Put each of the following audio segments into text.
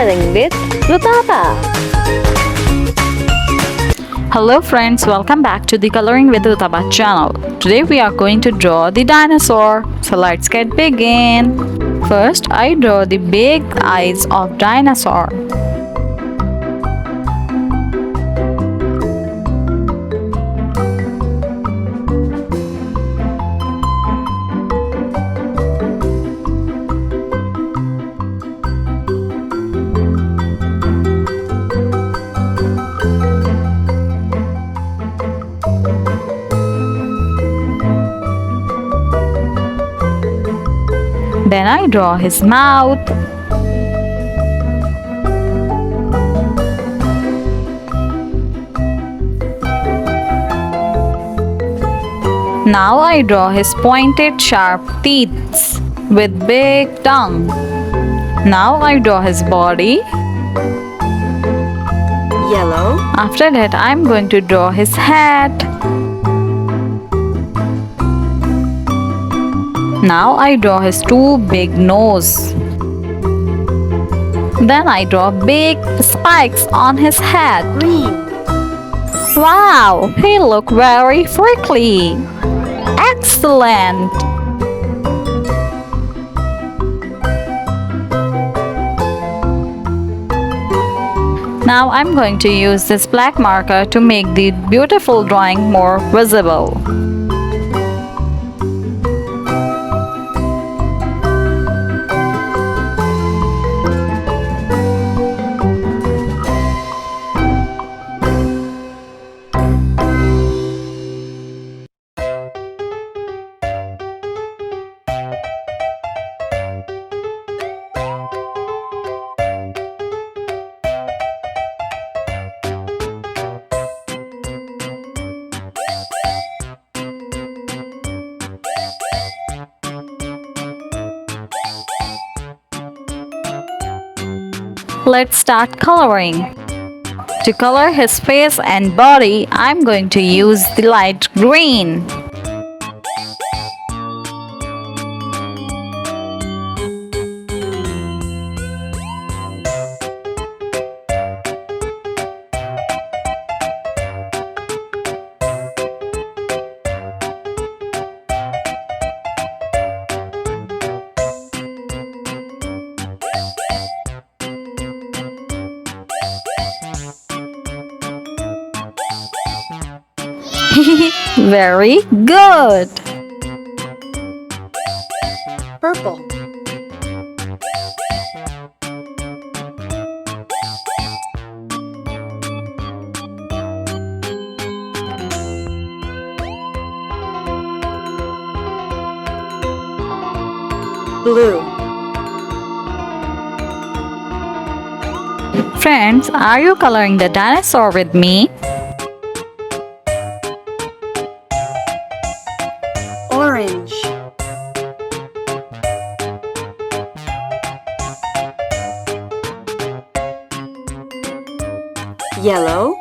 Coloring with Rutaba. Hello friends, welcome back to the Coloring with Rutaba channel. Today we are going to draw the dinosaur. So let's get begin. First I draw the big eyes of dinosaur. Then I draw his mouth. Now I draw his pointed sharp teeth with big tongue. Now I draw his body. Yellow. After that I'm going to draw his head. Now I draw his two big nose. Then I draw big spikes on his head. Green. Wow, he look very freckly. Excellent. Now I'm going to use this black marker to make the beautiful drawing more visible. Let's start coloring. To color his face and body, I'm going to use the light green. Very good. Purple. Blue. Friends, are you coloring the dinosaur with me? Orange. Yellow.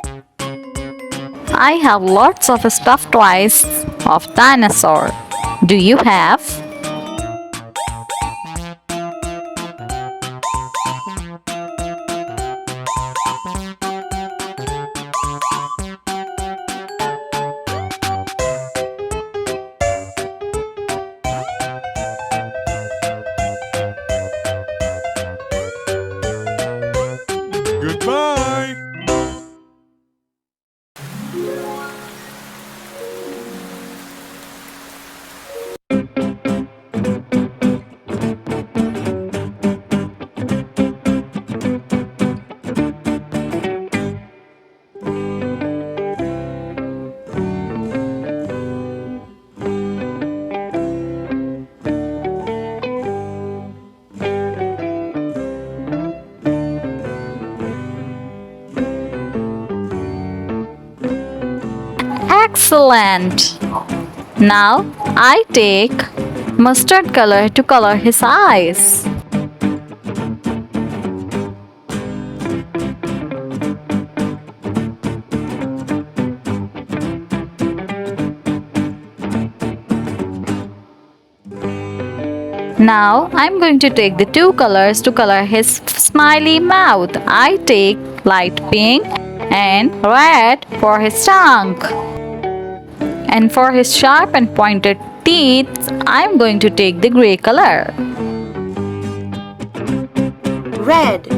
I have lots of stuffed toys of dinosaur. Do you have? Goodbye. Excellent. Now I take mustard color to color his eyes. Now I'm going to take the two colors to color his smiley mouth. I take light pink and red for his tongue. And for his sharp and pointed teeth, I'm going to take the gray color. Red.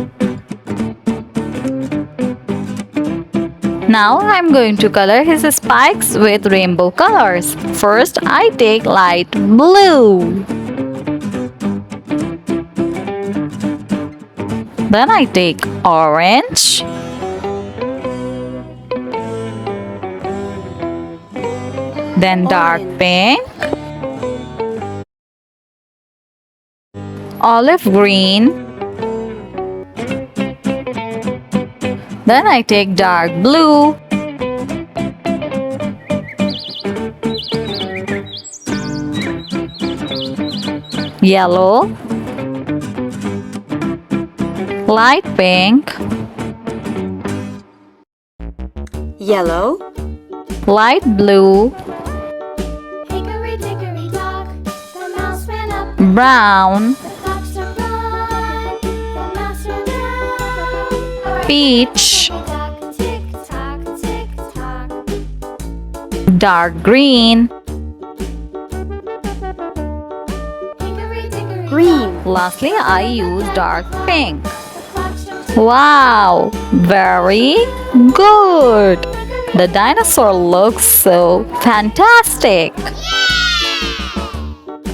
Now I'm going to color his spikes with rainbow colors. First, I take light blue. Then I take orange. Then dark Orange. pink. Olive green. Then I take dark blue. Yellow. Light pink. Yellow. Light blue. Hickory dickory dock, the mouse ran up Brown. the fox to run. The mouse ran down. Peach. Tick tock, tick tock. Dark green. Hickory dickory Green. Lastly, I use dark pink. the fox jumped to Wow, very good. The dinosaur looks so fantastic.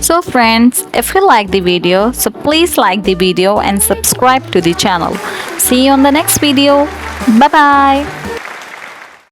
So friends, if you like the video, so please like the video and subscribe to the channel. See you on the next video. Bye bye.